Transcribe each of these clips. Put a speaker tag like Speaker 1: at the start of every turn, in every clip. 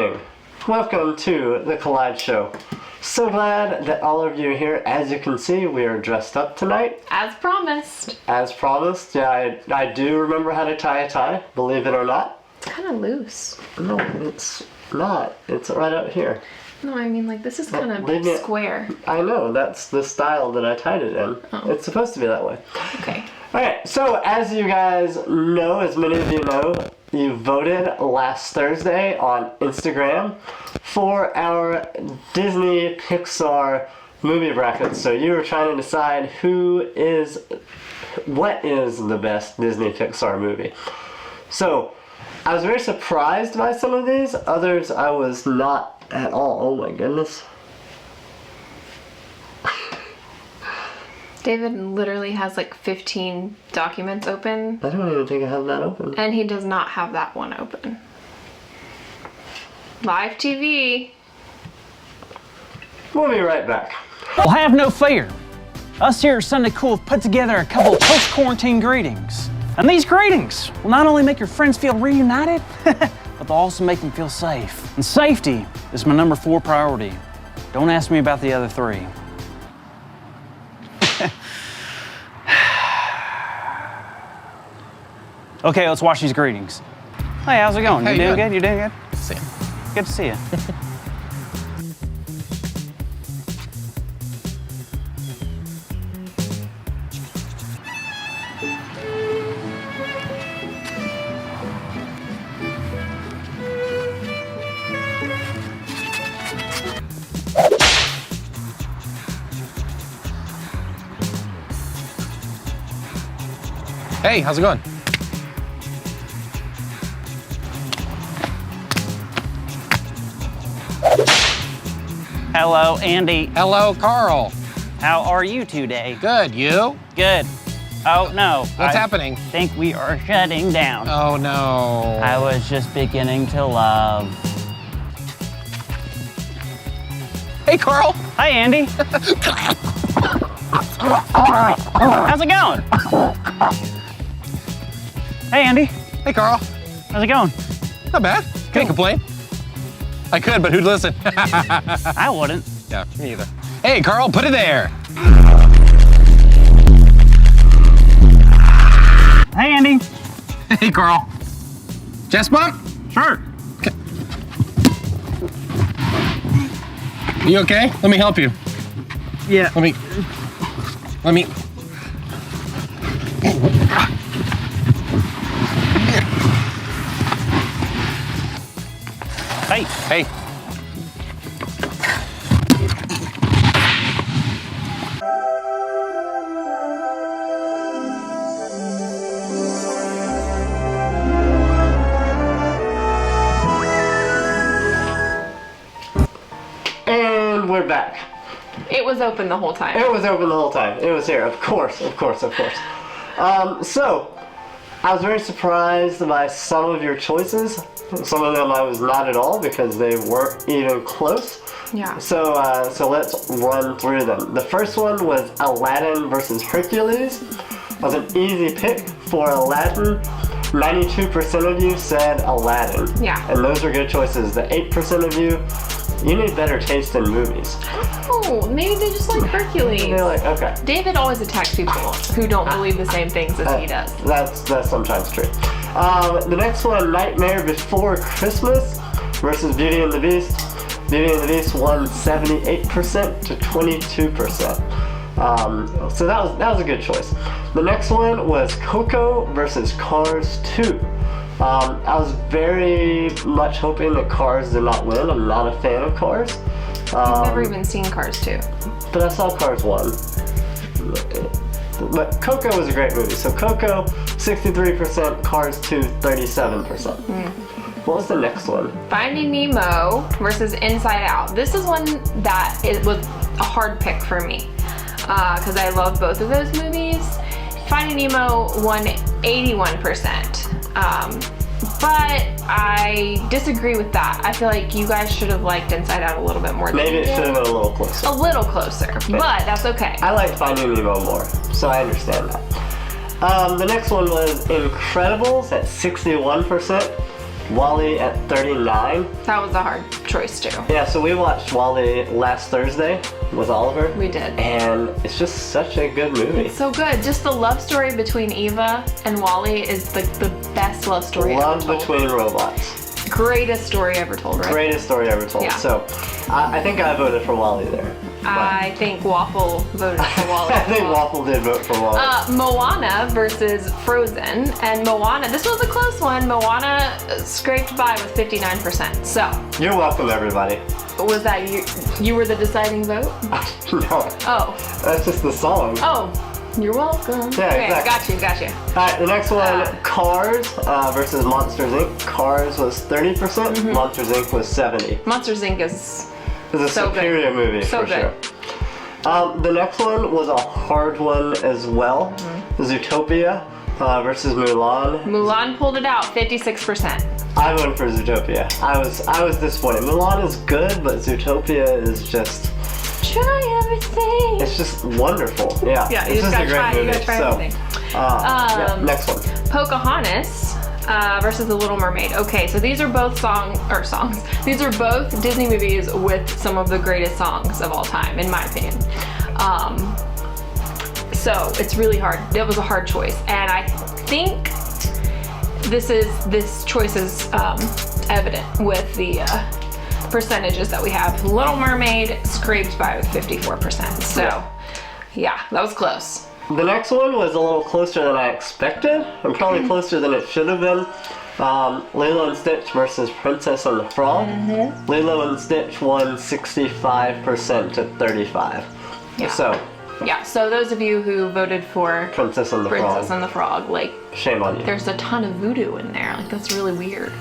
Speaker 1: evening. Welcome to the Collide Show. So glad that all of you are here. As you can see, we are dressed up tonight.
Speaker 2: As promised.
Speaker 1: As promised. Yeah, I do remember how to tie a tie, believe it or not.
Speaker 2: It's kind of loose.
Speaker 1: No, it's not. It's right out here.
Speaker 2: No, I mean, like, this is kind of square.
Speaker 1: I know, that's the style that I tied it in. Oh. It's supposed to be that way.
Speaker 2: Okay.
Speaker 1: Alright, so as you guys know, as many of you know, you voted last Thursday on Instagram for our Disney Pixar movie bracket. So you were trying to decide what is the best Disney Pixar movie. So I was very surprised by some of these, others I was not at all. Oh my goodness.
Speaker 2: David literally has like 15 documents open.
Speaker 1: I don't even think I have that open.
Speaker 2: And he does not have that one open. Live TV.
Speaker 1: We'll be right back.
Speaker 3: Well, have no fear. Us here at Sunday Cool have put together a couple of post-quarantine greetings. And these greetings will not only make your friends feel reunited, but they'll also make them feel safe. And safety is my number 4 priority. Don't ask me about the other 3. Okay, let's watch these greetings. Hey, how's it going?
Speaker 4: Hey,
Speaker 3: you doing good? You doing good?
Speaker 4: Good to see you.
Speaker 3: Good to see you.
Speaker 4: Hey, how's it going?
Speaker 3: Hello, Andy.
Speaker 4: Hello, Carl.
Speaker 3: How are you today?
Speaker 4: Good, you?
Speaker 3: Good. Oh, no.
Speaker 4: What's happening?
Speaker 3: I think we are shutting down.
Speaker 4: Oh, no.
Speaker 3: I was just beginning to love.
Speaker 4: Hey, Carl.
Speaker 3: Hi, Andy. How's it going? Hey, Andy.
Speaker 4: Hey, Carl.
Speaker 3: How's it going?
Speaker 4: Not bad. Can't complain. I could, but who'd listen?
Speaker 3: I wouldn't.
Speaker 4: Yeah, me either. Hey, Carl, put it there.
Speaker 3: Hey, Andy.
Speaker 4: Hey, Carl. Chest bump?
Speaker 3: Sure.
Speaker 4: Okay. You okay? Let me help you.
Speaker 3: Yeah.
Speaker 4: Let me.
Speaker 3: Hey.
Speaker 4: Hey.
Speaker 1: And we're back.
Speaker 2: It was open the whole time.
Speaker 1: It was open the whole time. It was here, of course. So, I was very surprised by some of your choices. Some of them I was not at all because they weren't even close.
Speaker 2: Yeah.
Speaker 1: So let's run through them. The first one was Aladdin versus Hercules. It was an easy pick for Aladdin. 92% of you said Aladdin.
Speaker 2: Yeah.
Speaker 1: And those are good choices. The 8% of you need better taste in movies.
Speaker 2: Oh, maybe they just like Hercules.
Speaker 1: They're like, okay.
Speaker 2: David always attacks people who don't believe the same things as he does.
Speaker 1: That's sometimes true. The next one, Nightmare Before Christmas versus Beauty and the Beast. Beauty and the Beast won 78% to 22%. So that was a good choice. The next one was Coco versus Cars 2. I was very much hoping that Cars did not win. I'm not a fan of Cars.
Speaker 2: I've never even seen Cars 2.
Speaker 1: But I saw Cars 1. But Coco was a great movie. So Coco, 63%, Cars 2, 37%. What was the next one?
Speaker 2: Finding Nemo versus Inside Out. This is one that was a hard pick for me because I love both of those movies. Finding Nemo won 81%. But I disagree with that. I feel like you guys should have liked Inside Out a little bit more.
Speaker 1: Maybe it should have been a little closer.
Speaker 2: A little closer, but that's okay.
Speaker 1: I like Finding Nemo more, so I understand that. The next one was Incredibles at 61%. WALL-E at 39.
Speaker 2: That was a hard choice too.
Speaker 1: Yeah, so we watched WALL-E last Thursday with Oliver.
Speaker 2: We did.
Speaker 1: And it's just such a good movie.
Speaker 2: It's so good. Just the love story between Eva and WALL-E is the best love story ever
Speaker 1: Love
Speaker 2: told.
Speaker 1: between robots.
Speaker 2: Greatest story ever told, right?
Speaker 1: Greatest story ever told.
Speaker 2: Yeah.
Speaker 1: So I think I voted for WALL-E there.
Speaker 2: I think Waffle voted for WALL-E.
Speaker 1: I think Waffle did vote for WALL-E.
Speaker 2: Moana versus Frozen, and Moana, this was a close one. Moana scraped by with 59%. So,
Speaker 1: You're welcome, everybody.
Speaker 2: was that you were the deciding vote?
Speaker 1: No,
Speaker 2: Oh,
Speaker 1: that's just the song.
Speaker 2: oh, you're welcome.
Speaker 1: Yeah,
Speaker 2: okay,
Speaker 1: exactly.
Speaker 2: got you.
Speaker 1: All right, the next one, Cars versus Monsters Inc. Cars was 30%,
Speaker 2: Mm-hmm.
Speaker 1: Monsters Inc. was 70%.
Speaker 2: Monsters Inc. is
Speaker 1: It's a
Speaker 2: so good.
Speaker 1: superior movie,
Speaker 2: So
Speaker 1: for
Speaker 2: good.
Speaker 1: sure. The next one was a hard one as well.
Speaker 2: Mm-hmm.
Speaker 1: Zootopia versus Mulan.
Speaker 2: Mulan pulled it out, 56%.
Speaker 1: I went for Zootopia. I was disappointed. Mulan is good, but Zootopia is just,
Speaker 2: Try everything.
Speaker 1: it's just wonderful. Yeah,
Speaker 2: Yeah, you
Speaker 1: it's
Speaker 2: just
Speaker 1: just a
Speaker 2: gotta
Speaker 1: great
Speaker 2: try. You
Speaker 1: movie.
Speaker 2: gotta try
Speaker 1: So,
Speaker 2: everything.
Speaker 1: yeah, next one.
Speaker 2: Pocahontas versus The Little Mermaid. Okay, so these are both songs. These are both Disney movies with some of the greatest songs of all time, in my opinion. So it's really hard. It was a hard choice, and I think this choice is evident with the percentages that we have. Little Mermaid scraped by with 54%. So yeah, that was close.
Speaker 1: The next one was a little closer than I expected, and probably closer than it should have been. Lilo and Stitch versus Princess and the Frog. Lilo and Stitch won 65% to 35%.
Speaker 2: Yeah.
Speaker 1: So,
Speaker 2: Yeah, so those of you who voted for
Speaker 1: Princess and the
Speaker 2: Princess
Speaker 1: Frog,
Speaker 2: and the Frog, like,
Speaker 1: shame on you.
Speaker 2: there's a ton of voodoo in there. Like, that's really weird.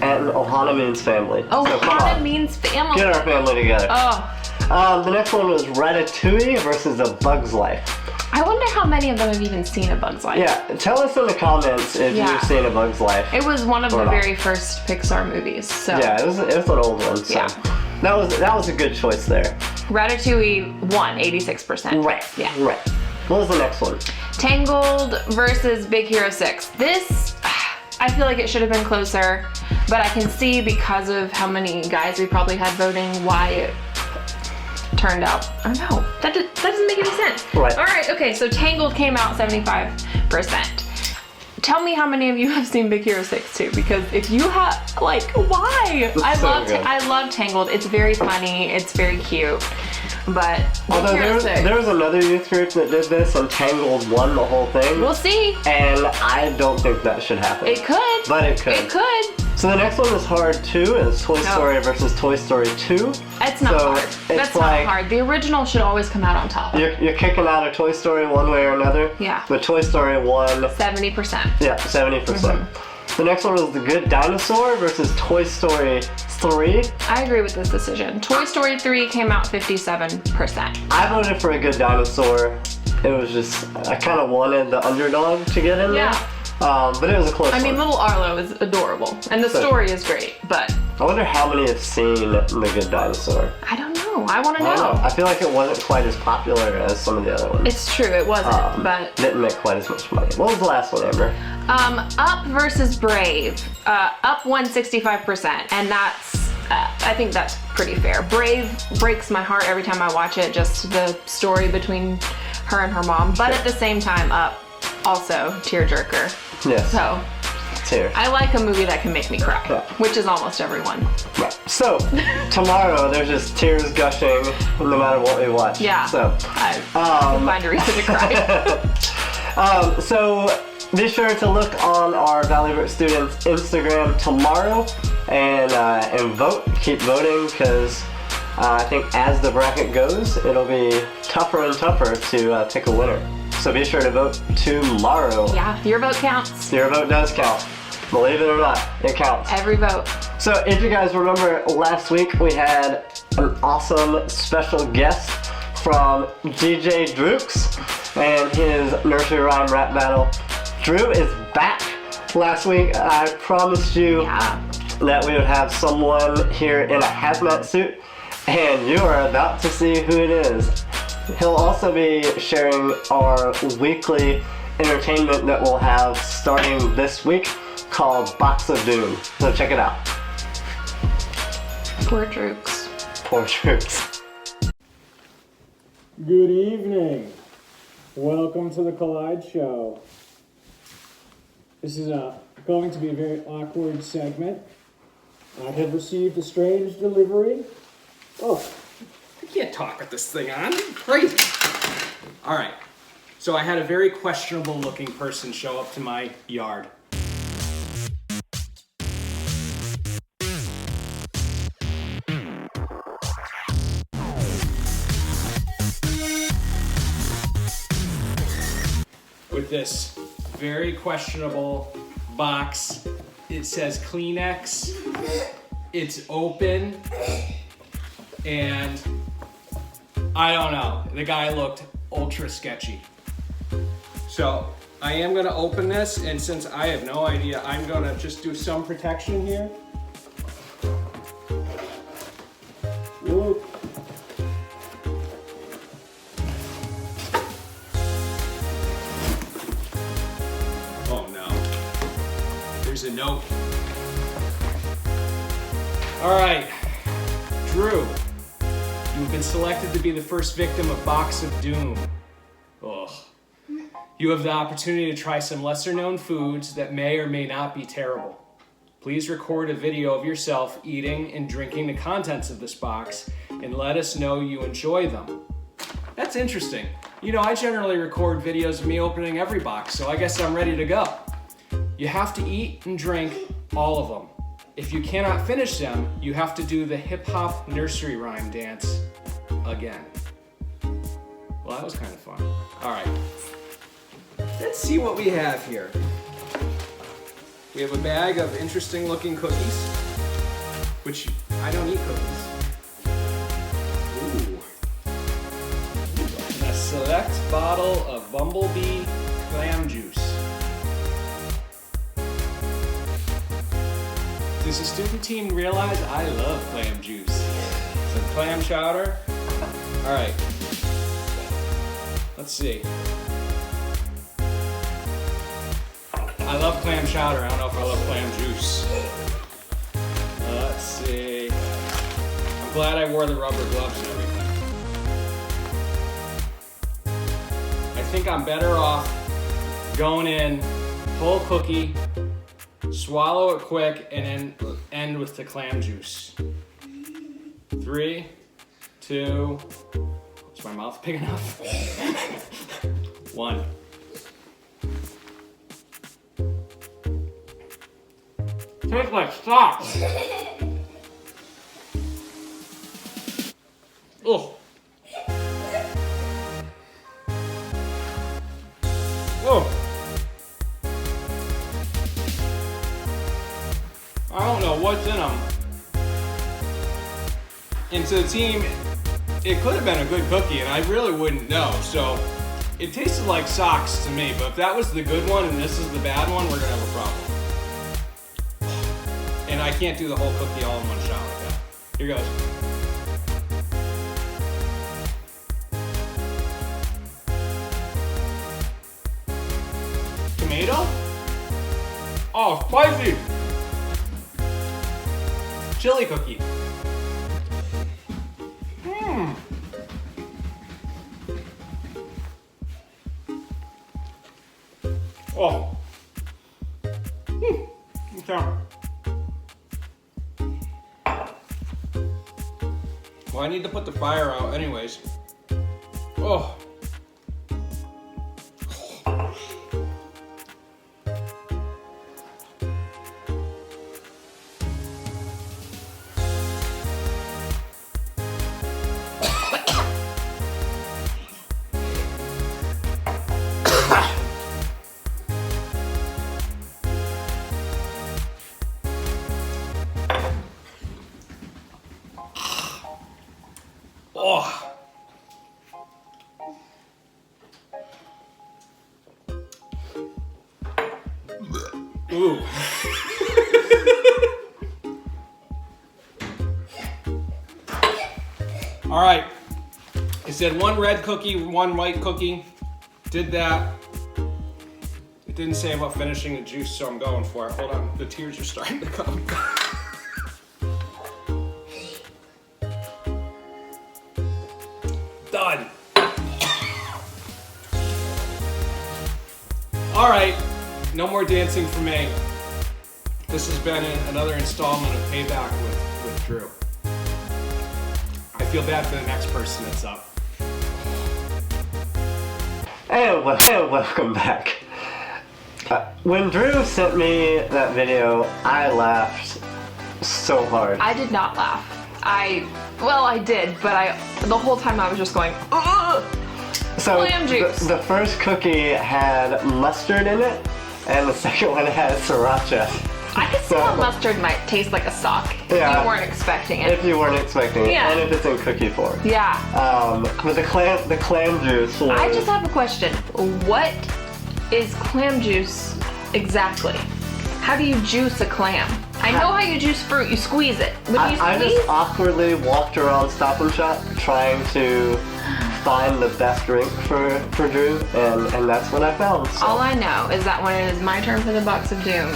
Speaker 1: And Ohana means family.
Speaker 2: Oh,
Speaker 1: so come
Speaker 2: Hana
Speaker 1: on,
Speaker 2: means family.
Speaker 1: get our family together.
Speaker 2: Oh,
Speaker 1: The next one was Ratatouille versus A Bug's Life.
Speaker 2: I wonder how many of them have even seen A Bug's Life.
Speaker 1: Yeah, tell us in the comments if
Speaker 2: Yeah.
Speaker 1: you've seen A Bug's Life.
Speaker 2: It was one of the
Speaker 1: Or not.
Speaker 2: very first Pixar movies, so.
Speaker 1: Yeah, it was an old one. So
Speaker 2: Yeah.
Speaker 1: that was a good choice there.
Speaker 2: Ratatouille won 86%.
Speaker 1: Right.
Speaker 2: Yeah.
Speaker 1: Right. What was the next one?
Speaker 2: Tangled versus Big Hero 6. This, I feel like it should have been closer, but I can see because of how many guys we probably had voting why it turned out. I don't know. That doesn't make any sense.
Speaker 1: Right.
Speaker 2: All right. Okay. So Tangled came out 75%. Tell me how many of you have seen Big Hero 6 too, because if you have, like, why? I love Tangled. It's very funny. It's very cute. But Big
Speaker 1: Although
Speaker 2: Hero 6.
Speaker 1: there was another youth group that did this and Tangled won the whole thing.
Speaker 2: We'll see.
Speaker 1: And I don't think that should happen.
Speaker 2: It could.
Speaker 1: But it could.
Speaker 2: It could.
Speaker 1: So the next one is hard too. It's Toy Story versus Toy Story 2.
Speaker 2: That's not
Speaker 1: So
Speaker 2: hard.
Speaker 1: it's
Speaker 2: That's
Speaker 1: like-
Speaker 2: not hard. The original should always come out on top.
Speaker 1: You're kicking out a Toy Story one way or another.
Speaker 2: Yeah.
Speaker 1: But Toy Story won,
Speaker 2: 70%.
Speaker 1: yeah, 70%.
Speaker 2: Mm-hmm.
Speaker 1: The next one was The Good Dinosaur versus Toy Story 3.
Speaker 2: I agree with this decision. Toy Story 3 came out 57%.
Speaker 1: I voted for A Good Dinosaur. It was just, I kind of wanted the underdog to get in
Speaker 2: Yeah.
Speaker 1: there. But it was a close
Speaker 2: I mean,
Speaker 1: one.
Speaker 2: little Arlo is adorable, and the
Speaker 1: So-
Speaker 2: story is great, but
Speaker 1: I wonder how many have seen The Good Dinosaur.
Speaker 2: I don't know. I want to
Speaker 1: I don't know.
Speaker 2: know.
Speaker 1: I feel like it wasn't quite as popular as some of the other ones.
Speaker 2: It's true, it wasn't, but
Speaker 1: Didn't make quite as much money. What was the last one, Amber?
Speaker 2: Up versus Brave. Up won 65%, and that's, I think that's pretty fair. Brave breaks my heart every time I watch it, just the story between her and her mom, but at the same time, Up also tearjerker.
Speaker 1: Yes.
Speaker 2: So
Speaker 1: Here.
Speaker 2: I like a movie that can make me cry,
Speaker 1: Yeah.
Speaker 2: which is almost everyone.
Speaker 1: Right. So, tomorrow there's just tears gushing no matter what we watch.
Speaker 2: Yeah.
Speaker 1: So,
Speaker 2: I can find a reason to cry.
Speaker 1: So be sure to look on our Valley students Instagram tomorrow and vote. Keep voting because I think as the bracket goes, it'll be tougher and tougher to pick a winner. So be sure to vote tomorrow.
Speaker 2: Yeah, your vote counts.
Speaker 1: Your vote does count. Believe it or not, it counts.
Speaker 2: Every vote.
Speaker 1: So if you guys remember last week, we had an awesome special guest from DJ Dreux and his nursery rhyme rap battle. Drew is back. Last week, I promised you
Speaker 2: Yeah.
Speaker 1: that we would have someone here in a hazmat suit, and you are about to see who it is. He'll also be sharing our weekly entertainment that we'll have starting this week, called Box of Doom. So check it out.
Speaker 2: Poor Dreux.
Speaker 1: Poor troops.
Speaker 5: Good evening. Welcome to the Collide Show. This is going to be a very awkward segment. I have received a strange delivery. Oh,
Speaker 6: I can't talk with this thing on. It's crazy. All right. So I had a very questionable looking person show up to my yard. With this very questionable box. It says Kleenex. It's open. And I don't know. The guy looked ultra sketchy. So I am going to open this, and since I have no idea, I'm going to just do some protection here. Whoop. Oh no. There's a note. All right, Drew. You've been selected to be the first victim of Box of Doom. Ugh. You have the opportunity to try some lesser-known foods that may or may not be terrible. Please record a video of yourself eating and drinking the contents of this box and let us know you enjoy them. That's interesting. You know, I generally record videos of me opening every box, so I guess I'm ready to go. You have to eat and drink all of them. If you cannot finish them, you have to do the hip-hop nursery rhyme dance again. Well, that was kind of fun. All right. Let's see what we have here. We have a bag of interesting looking cookies, which I don't eat cookies. Ooh. A select bottle of Bumblebee clam juice. Does the student team realize I love clam juice? Some clam chowder. All right. Let's see. I love clam chowder. I don't know if I love clam juice. Let's see. I'm glad I wore the rubber gloves and everything. I think I'm better off going in, whole cookie, swallow it quick, and then end with the clam juice. 3, 2, is my mouth big enough? 1. Tastes like socks. Oh. Oh. I don't know what's in them. And to the team, it could have been a good cookie, and I really wouldn't know. So it tasted like socks to me, but if that was the good one and this is the bad one, we're gonna have a problem. And I can't do the whole cookie all in one shot like that. Here goes. Tomato? Oh, spicy! Chili cookie. Oh. Okay. Well, I need to put the fire out anyways. Oh. Oh. Ooh. All right. It said 1 red cookie, 1 white cookie. Did that. It didn't say about finishing the juice, so I'm going for it. Hold on, the tears are starting to come. Done. All right, no more dancing for me. This has been another installment of Payback with Drew. I feel bad for the next person that's up.
Speaker 1: And welcome back. When Drew sent me that video, I laughed so hard.
Speaker 2: I did not laugh. I did, but the whole time I was just going, ugh!
Speaker 1: So
Speaker 2: Clam juice.
Speaker 1: The first cookie had mustard in it, and the second one had sriracha.
Speaker 2: I could see how mustard might taste like a sock if
Speaker 1: Yeah.
Speaker 2: you weren't expecting it.
Speaker 1: If you weren't expecting it,
Speaker 2: Yeah.
Speaker 1: and if it's in cookie form.
Speaker 2: Yeah.
Speaker 1: But the clam juice was...
Speaker 2: I just have a question. What is clam juice exactly? How do you juice a clam? I know how you juice fruit. You squeeze it. When you
Speaker 1: I
Speaker 2: squeeze,
Speaker 1: just awkwardly walked around Stop and Shop trying to find the best drink for Drew, and that's what I found. So.
Speaker 2: all I know is that when it is my turn for the box of doom,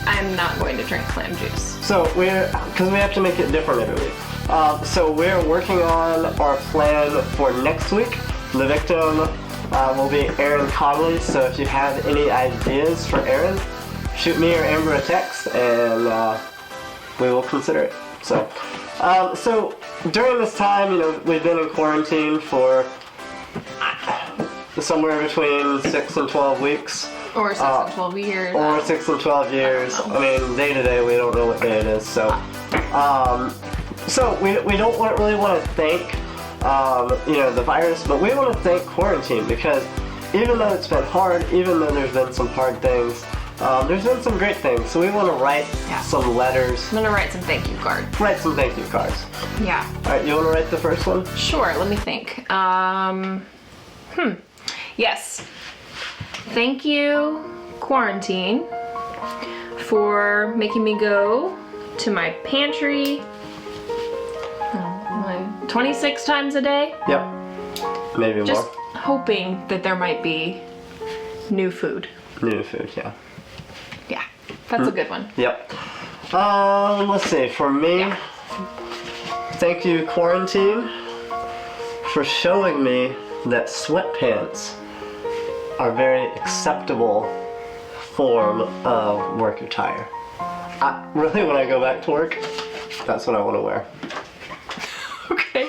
Speaker 2: I'm not going to drink clam juice.
Speaker 1: So because we have to make it different every week. So we're working on our plan for next week. The victim will be Aaron Conley. So if you have any ideas for Aaron, shoot me or Amber a text, and we will consider it. So during this time, we've been in quarantine for somewhere between 6 and 12 weeks.
Speaker 2: Or 6 and 12 years.
Speaker 1: Or 6 and 12 years. I mean, day to day, we don't know what day it is. So, we don't really want to thank, the virus, but we want to thank quarantine, because even though it's been hard, even though there's been some hard things, there's been some great things. So we want to write some letters.
Speaker 2: I'm gonna write some thank you cards.
Speaker 1: Write some thank you cards.
Speaker 2: Yeah.
Speaker 1: All right, you want to write the first one?
Speaker 2: Sure, let me think. Yes. Thank you, quarantine, for making me go to my pantry 26 times a day.
Speaker 1: Yep. Maybe
Speaker 2: Just
Speaker 1: more.
Speaker 2: hoping that there might be new food.
Speaker 1: New food, yeah.
Speaker 2: Yeah, that's a good one.
Speaker 1: Yep. Let's see. For me, thank you, quarantine, for showing me that sweatpants are a very acceptable form of work attire. Really, when I go back to work, that's what I want to wear.
Speaker 2: Okay.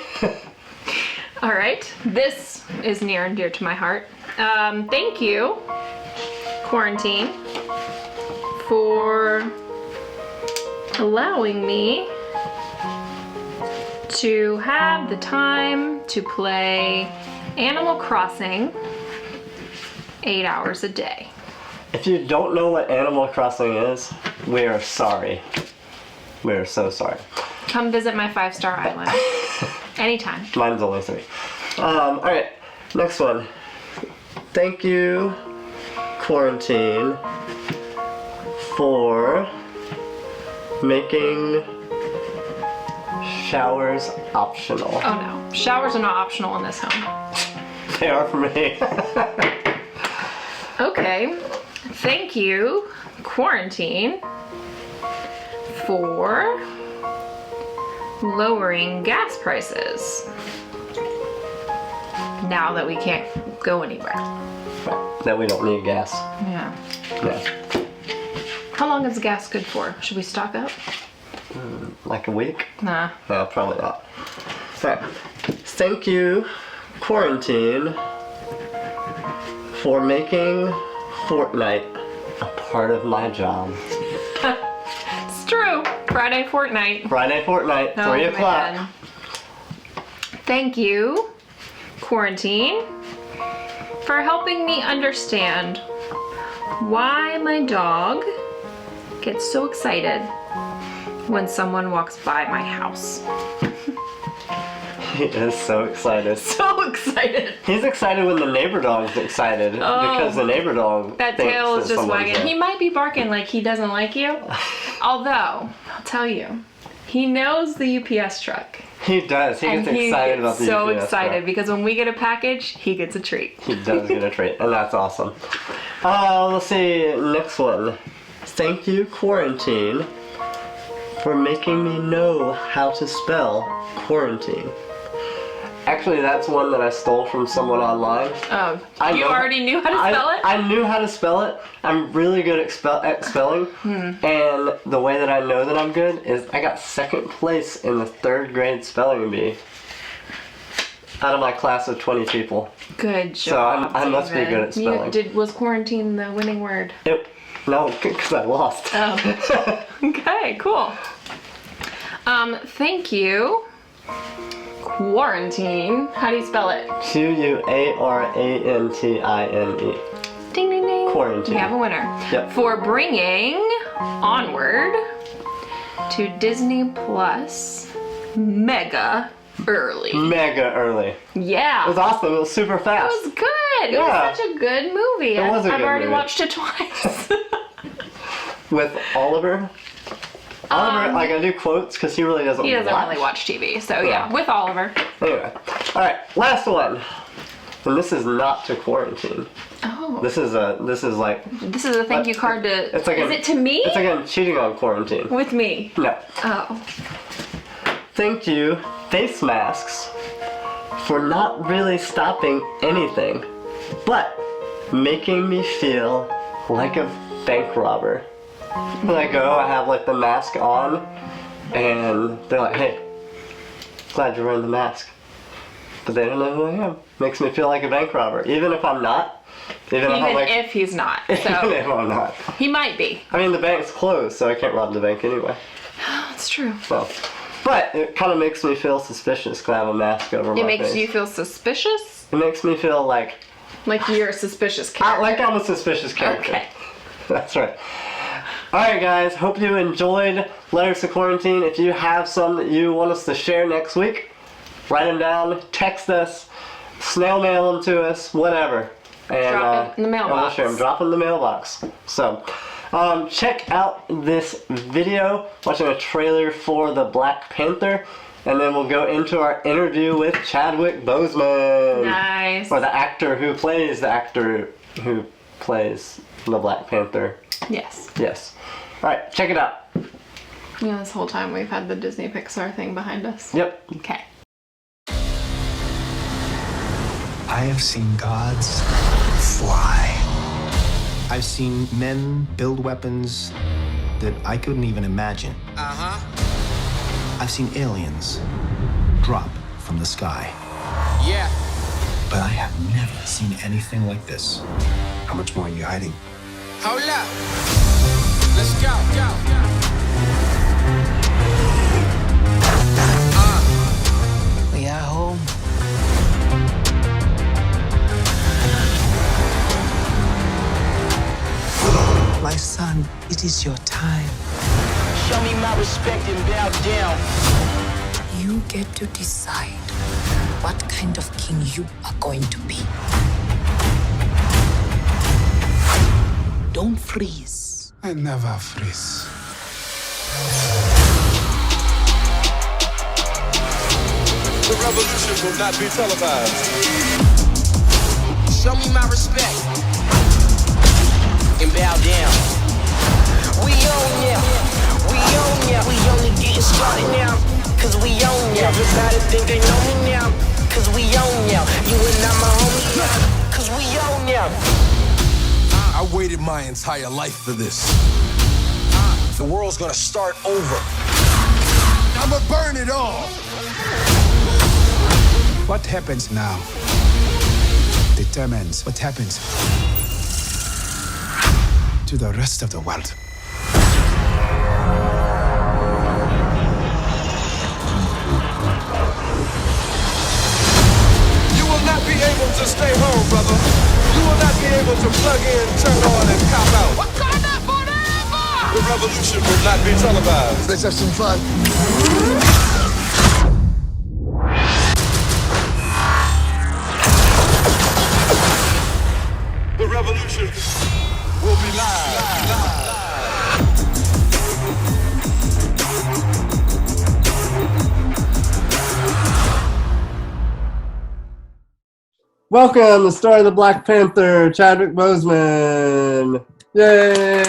Speaker 2: All right. This is near and dear to my heart. Thank you, quarantine, for allowing me to have the time to play Animal Crossing 8 hours a day.
Speaker 1: If you don't know what Animal Crossing is, we are sorry. We are so sorry.
Speaker 2: Come visit my 5-star island. Anytime.
Speaker 1: Mine's only 3. Alright, next one. Thank you, quarantine, for making showers optional.
Speaker 2: Oh no. Showers are not optional in this home.
Speaker 1: They are for me.
Speaker 2: Okay. Thank you, quarantine, for lowering gas prices now that we can't go anywhere.
Speaker 1: That we don't need gas.
Speaker 2: Yeah.
Speaker 1: Yeah.
Speaker 2: How long is gas good for? Should we stock up?
Speaker 1: Like a week?
Speaker 2: Nah.
Speaker 1: No, probably not. Alright. Thank you, quarantine, for making Fortnite a part of my job.
Speaker 2: It's true. Friday fortnight.
Speaker 1: Friday Fortnite,
Speaker 2: Oh,
Speaker 1: 3
Speaker 2: my
Speaker 1: o'clock.
Speaker 2: God. Thank you, quarantine, for helping me understand why my dog gets so excited when someone walks by my house.
Speaker 1: He is so excited.
Speaker 2: So excited.
Speaker 1: He's excited when the neighbor dog's excited because the neighbor dog
Speaker 2: That
Speaker 1: thinks
Speaker 2: tail is
Speaker 1: that
Speaker 2: just
Speaker 1: someone's
Speaker 2: wagging.
Speaker 1: there.
Speaker 2: He might be barking like he doesn't like you. Although, I'll tell you, he knows the UPS truck.
Speaker 1: He does. He gets
Speaker 2: And he
Speaker 1: excited
Speaker 2: gets
Speaker 1: about the
Speaker 2: so
Speaker 1: UPS
Speaker 2: excited
Speaker 1: truck.
Speaker 2: because when we get a package, he gets a treat.
Speaker 1: He does get a treat, and that's awesome. Let's see, next one. Thank you, quarantine, for making me know how to spell quarantine. Actually, that's one that I stole from someone online.
Speaker 2: Oh, you already knew how to spell it?
Speaker 1: I knew how to spell it. I'm really good at spelling. And the way that I know that I'm good is I got second place in the 3rd grade spelling bee out of my class of 20 people.
Speaker 2: Good job.
Speaker 1: So I must be good at spelling.
Speaker 2: Was quarantine the winning word?
Speaker 1: No, because I lost.
Speaker 2: Oh. Okay, cool. Thank you. Quarantine. How do you spell it?
Speaker 1: Quarantine.
Speaker 2: Ding, ding, ding.
Speaker 1: Quarantine.
Speaker 2: We have a winner.
Speaker 1: Yep.
Speaker 2: For bringing Onward to Disney Plus mega early.
Speaker 1: Mega early.
Speaker 2: Yeah.
Speaker 1: It was awesome. It was super fast.
Speaker 2: It was good.
Speaker 1: Yeah.
Speaker 2: It was such a good movie.
Speaker 1: It was a
Speaker 2: I've
Speaker 1: good
Speaker 2: already
Speaker 1: movie.
Speaker 2: watched it twice.
Speaker 1: With Oliver? Oliver, like, I do quotes because he really doesn't
Speaker 2: He doesn't really watch TV, so yeah, with Oliver.
Speaker 1: Anyway. Alright, last one. And this is not to quarantine.
Speaker 2: Oh.
Speaker 1: This is a
Speaker 2: thank you card to...
Speaker 1: It's like
Speaker 2: is it to me?
Speaker 1: It's like I'm cheating on quarantine.
Speaker 2: With me?
Speaker 1: No.
Speaker 2: Oh.
Speaker 1: Thank you, face masks, for not really stopping anything, but making me feel like a bank robber. When I go, I have like the mask on, and they're like, "Hey, glad you're wearing the mask," but they don't know who I am. Makes me feel like a bank robber, even if I'm not. Even
Speaker 2: if he's not. So
Speaker 1: even if I'm not.
Speaker 2: he might be.
Speaker 1: I mean, the bank's closed, so I can't rob the bank anyway.
Speaker 2: That's true.
Speaker 1: So, but it kind of makes me feel suspicious because I have a mask over my face.
Speaker 2: It makes you feel suspicious?
Speaker 1: It makes me feel like
Speaker 2: you're a suspicious character.
Speaker 1: like I'm a suspicious character.
Speaker 2: Okay.
Speaker 1: That's right. Alright guys, hope you enjoyed Letters to Quarantine. If you have some that you want us to share next week, write them down, text us, snail mail them to us, whatever. And,
Speaker 2: drop it in the mailbox.
Speaker 1: We'll share them. Drop in the mailbox. So, check out this video, watching a trailer for the Black Panther, and then we'll go into our interview with Chadwick Boseman.
Speaker 2: Nice.
Speaker 1: Or the actor who plays the Black Panther.
Speaker 2: Yes.
Speaker 1: Yes. Alright, check it out.
Speaker 2: Yeah, this whole time we've had the Disney Pixar thing behind us.
Speaker 1: Yep.
Speaker 2: Okay.
Speaker 7: I have seen gods fly. I've seen men build weapons that I couldn't even imagine. I've seen aliens drop from the sky.
Speaker 8: Yeah.
Speaker 7: But I have never seen anything like this. How much more are you hiding?
Speaker 8: Hold up. Let's go.
Speaker 9: We are home. My son, it is your time.
Speaker 8: Show me my respect and bow down.
Speaker 9: You get to decide what kind of king you are going to be. Don't freeze.
Speaker 10: I never freeze.
Speaker 11: The revolution will not be televised.
Speaker 8: Show me my respect and bow down. We own ya. We own ya. We only getting started now. Cause we own ya. Everybody think they know me now. Cause we own ya. You and I'm a homie now. Cause we own ya.
Speaker 11: I waited my entire life for this. The world's gonna start over. I'ma burn it all.
Speaker 10: What happens now determines what happens to the rest of the world.
Speaker 11: You will not be able to stay home, brother. You will not be able to plug in, turn on, and cop out.
Speaker 8: Wakanda forever!
Speaker 11: The revolution will not be televised.
Speaker 10: Let's have some fun.
Speaker 11: The revolution will be live.
Speaker 1: Welcome, the star of the Black Panther, Chadwick Boseman. Yay!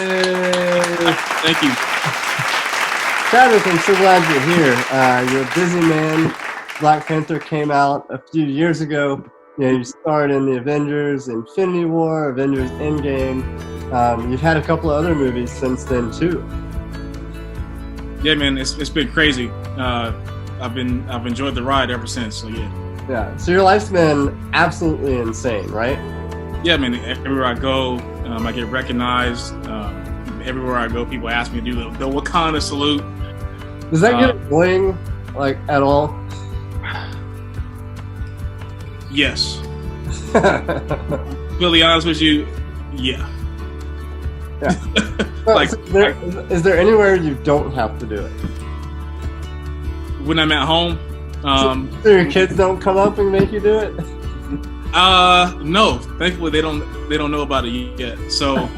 Speaker 12: Thank you.
Speaker 1: Chadwick, I'm so glad you're here. You're a busy man. Black Panther came out a few years ago. You know, you starred in the Avengers, Infinity War, Avengers Endgame. You've had a couple of other movies since then too.
Speaker 12: Yeah, man, it's been crazy. I've enjoyed the ride ever since. So yeah.
Speaker 1: Yeah. So your life's been absolutely insane, right?
Speaker 12: Yeah, man. Everywhere I go, I get recognized. Everywhere I go, people ask me to do the Wakanda salute.
Speaker 1: Does that get annoying, like, at all?
Speaker 12: Yes. Really honest with you, yeah.
Speaker 1: Yeah. Like, so is there anywhere you don't have to do it?
Speaker 12: When I'm at home.
Speaker 1: So your kids don't come up and make you do it?
Speaker 12: No. Thankfully, they don't know about it yet. So,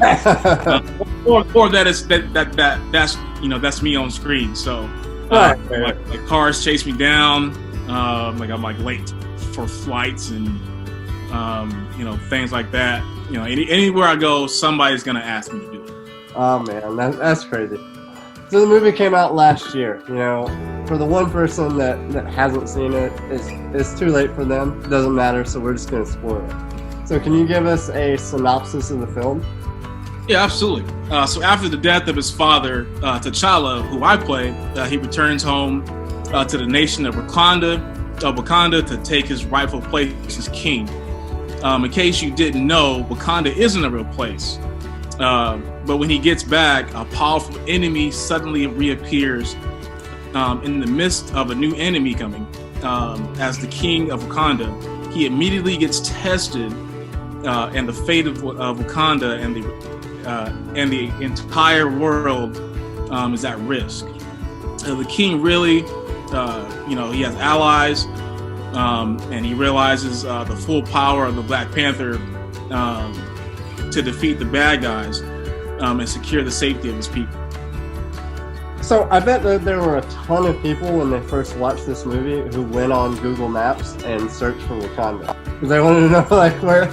Speaker 12: or that's that's me on screen. So, like cars chase me down. Like I'm like late for flights and things like that. You know, anywhere I go, somebody's gonna ask me to do it.
Speaker 1: Oh man, that's crazy. So the movie came out last year. You know, for the one person that hasn't seen it, it's too late for them. It doesn't matter, so we're just gonna spoil it. So can you give us a synopsis of the film?
Speaker 12: Yeah, absolutely. So after the death of his father, T'Challa, who I play, he returns home to the nation of Wakanda to take his rightful place as king. In case you didn't know, Wakanda isn't a real place. But when he gets back, a powerful enemy suddenly reappears in the midst of a new enemy coming. As the king of Wakanda, he immediately gets tested, and the fate of Wakanda and the entire world is at risk. The king really, he has allies, and he realizes the full power of the Black Panther to defeat the bad guys and secure the safety of his people.
Speaker 1: So I bet that there were a ton of people when they first watched this movie who went on Google Maps and searched for Wakanda because they wanted to know like where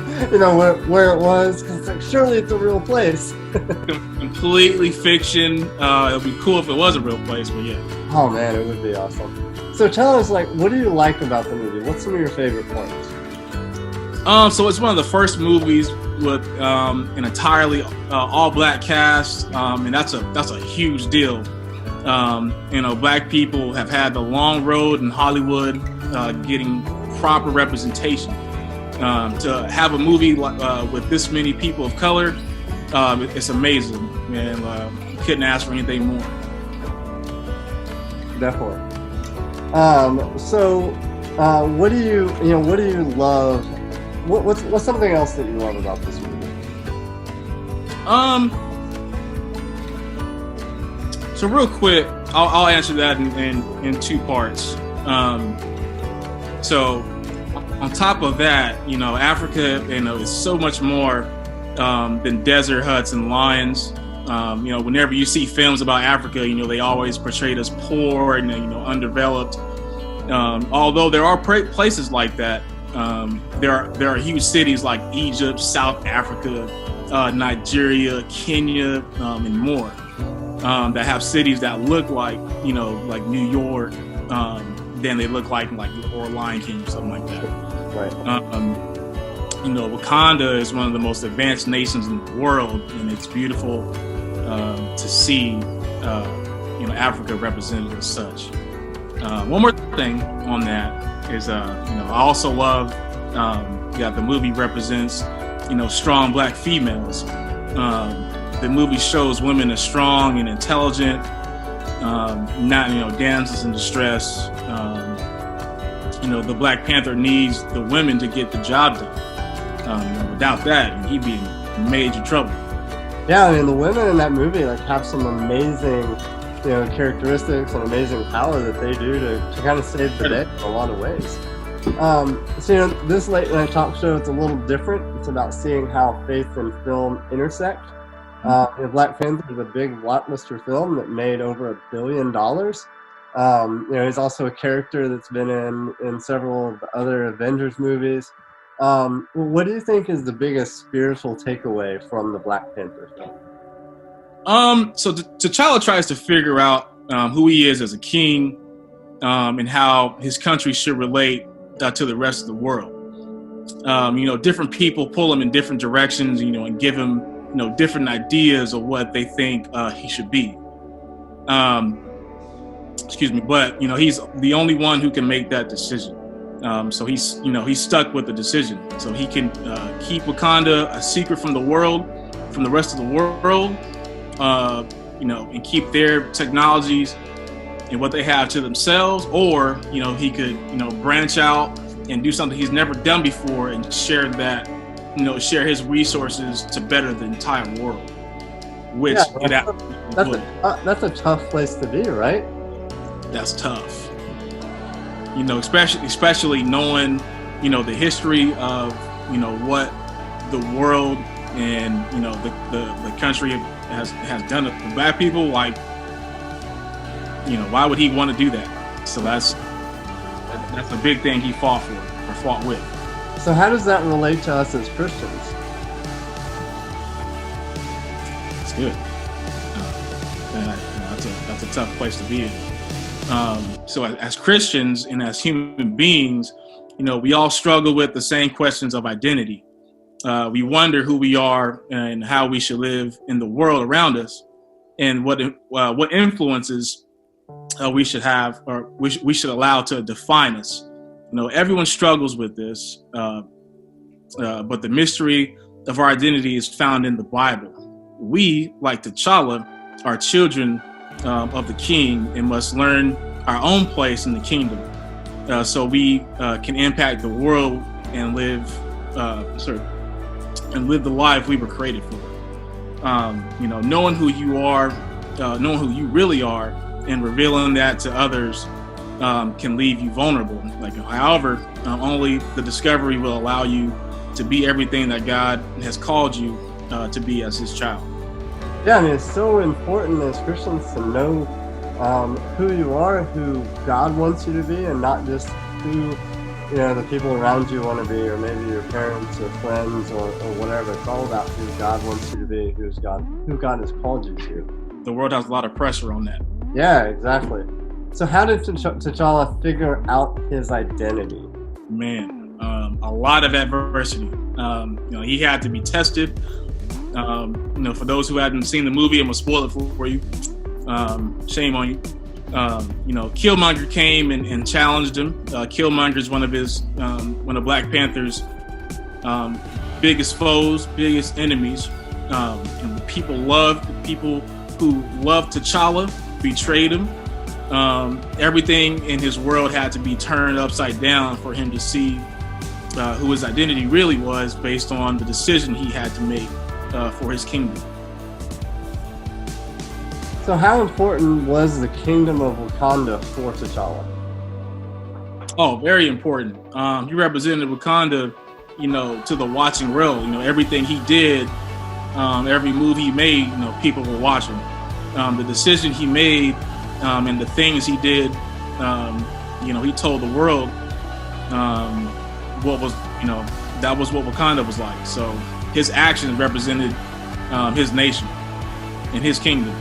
Speaker 1: it was. Because it's like surely it's a real place.
Speaker 12: Completely fiction. It would be cool if it was a real place, but yeah.
Speaker 1: Oh man, it would be awesome. So tell us, like, what do you like about the movie? What's some of your favorite points?
Speaker 12: So it's one of the first movies with an entirely all-black cast, and that's a huge deal. Black people have had the long road in Hollywood getting proper representation. To have a movie with this many people of color, it's amazing, and you couldn't ask for anything more.
Speaker 1: Definitely. What do you love? What's something else that you love about this movie?
Speaker 12: So real quick, I'll answer that in two parts. So on top of that, Africa, is so much more than desert huts and lions. Whenever you see films about Africa, they always portray it as poor and undeveloped. Although there are places like that, there are huge cities like Egypt, South Africa, Nigeria, Kenya, and more that have cities that look like like New York. Then they look like or Lion King or something like that.
Speaker 1: Right.
Speaker 12: Wakanda is one of the most advanced nations in the world, and it's beautiful to see Africa represented as such. One more thing on that is I also love the movie represents strong Black females. The movie shows women as strong and intelligent, not damsels in distress. The Black Panther needs the women to get the job done. Without that, he'd be in major trouble.
Speaker 1: Yeah, I mean the women in that movie have some amazing, characteristics and amazing power that they do to kind of save the day in a lot of ways. This late night talk show, it's a little different. It's about seeing how faith and film intersect. Black Panther is a big blockbuster film that made over $1 billion. He's also a character that's been in several of the other Avengers movies. What do you think is the biggest spiritual takeaway from the Black Panther film?
Speaker 12: So T'Challa tries to figure out who he is as a king, and how his country should relate to the rest of the world. Different people pull him in different directions, and give him, different ideas of what they think he should be. Excuse me, but he's the only one who can make that decision. So he's stuck with the decision. So he can keep Wakanda a secret from the world, from the rest of the world, and keep their technologies and what they have to themselves, or he could branch out and do something he's never done before and share that, share his resources to better the entire world. Which
Speaker 1: that's a tough place to be, right?
Speaker 12: That's tough. Especially knowing, the history of, what the world and, the country has done to Black people. Like, why would he want to do that? So that's a big thing he fought with.
Speaker 1: So how does that relate to us as Christians?
Speaker 12: It's good. That's a tough place to be in. So as Christians and as human beings, we all struggle with the same questions of identity. We wonder who we are and how we should live in the world around us, and what influences we should have, or we should allow to define us. Everyone struggles with this, but the mystery of our identity is found in the Bible. We, like T'Challa, are children of the King and must learn our own place in the kingdom, so we can impact the world and live the life we were created for. Knowing who you are, knowing who you really are, and revealing that to others can leave you vulnerable. However, only the discovery will allow you to be everything that God has called you to be as His child.
Speaker 1: Yeah, it's so important as Christians to know who you are, who God wants you to be, and not just who the people around you want to be, or maybe your parents or friends or whatever. It's all about who God wants you to be, who God has called you to.
Speaker 12: The world has a lot of pressure on that.
Speaker 1: Yeah, exactly. So how did T'Challa figure out his identity?
Speaker 12: Man, a lot of adversity. He had to be tested. For those who hadn't seen the movie, I'm gonna spoil it for you. Shame on you. Killmonger came and challenged him. Killmonger is one of Black Panther's biggest foes, biggest enemies. And the people who loved T'Challa betrayed him. Everything in his world had to be turned upside down for him to see who his identity really was, based on the decision he had to make for his kingdom.
Speaker 1: So how important was the kingdom of Wakanda for T'Challa?
Speaker 12: Oh, very important. He represented Wakanda, to the watching world. Everything he did, every move he made, people were watching. The decision he made, and the things he did, he told the world what was, that was what Wakanda was like. So his actions represented his nation and his kingdom.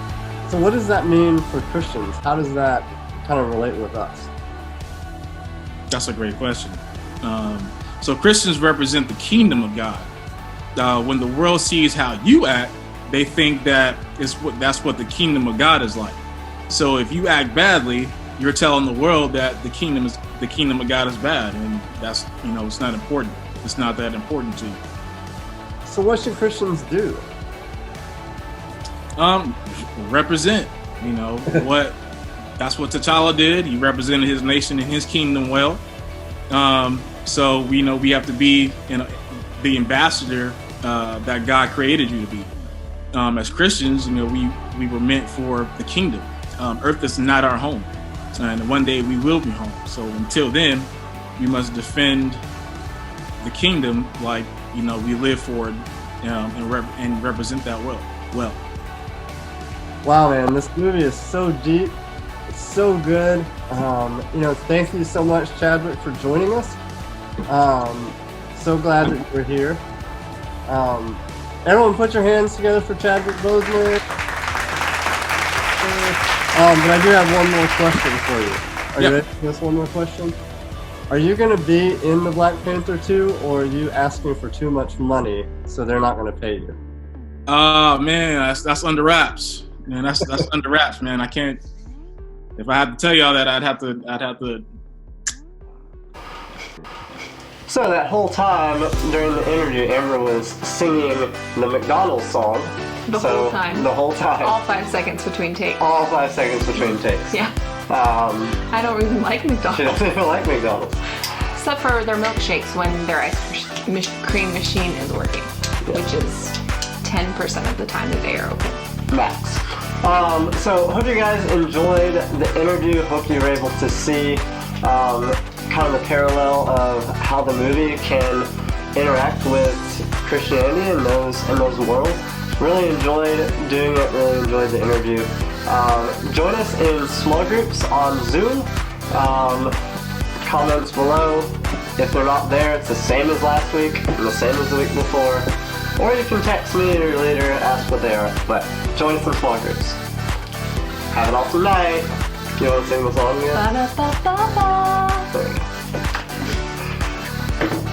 Speaker 1: So what does that mean for Christians? How does that kind of relate with us?
Speaker 12: That's a great question. So Christians represent the kingdom of God. When the world sees how you act, they think that that's what the kingdom of God is like. So if you act badly, you're telling the world that the kingdom of God is bad, and that's it's not important. It's not that important to you.
Speaker 1: So what should Christians do?
Speaker 12: Represent. That's what T'Challa did. He represented his nation and his kingdom well. So we have to be the ambassador that God created you to be. As Christians, we were meant for the kingdom. Earth is not our home, and one day we will be home. So until then, we must defend the kingdom like we live for it, and represent that well.
Speaker 1: Wow, man, this movie is so deep. It's so good. Thank you so much, Chadwick, for joining us. So glad that you're here. Everyone put your hands together for Chadwick Boseman. But I do have one more question for you. Are you ready for this one more question? Are you going to be in the Black Panther 2, or are you asking for too much money so they're not going to pay you?
Speaker 12: Man, that's under wraps. Man, that's under wraps, man. I can't. If I had to tell y'all that, I'd have to.
Speaker 1: So that whole time during the interview, Amber was singing the McDonald's song.
Speaker 2: The whole time.
Speaker 1: The whole time.
Speaker 2: All 5 seconds between takes.
Speaker 1: All 5 seconds between takes.
Speaker 2: Yeah. I don't even like McDonald's.
Speaker 1: She doesn't even like McDonald's.
Speaker 2: Except for their milkshakes when their ice cream machine is working, which is 10% of the time that they are open.
Speaker 1: Max. So hope you guys enjoyed the interview. Hope you were able to see kind of the parallel of how the movie can interact with Christianity in those worlds. Really enjoyed doing it. Really enjoyed the interview. Join us in small groups on Zoom. Comments below. If they're not there, it's the same as last week and the same as the week before. Or you can text me or later, ask what they are. But join us in small groups. Have an awesome night. You want to sing the song again?
Speaker 2: Ba-da-ba-ba-ba.
Speaker 1: There you go.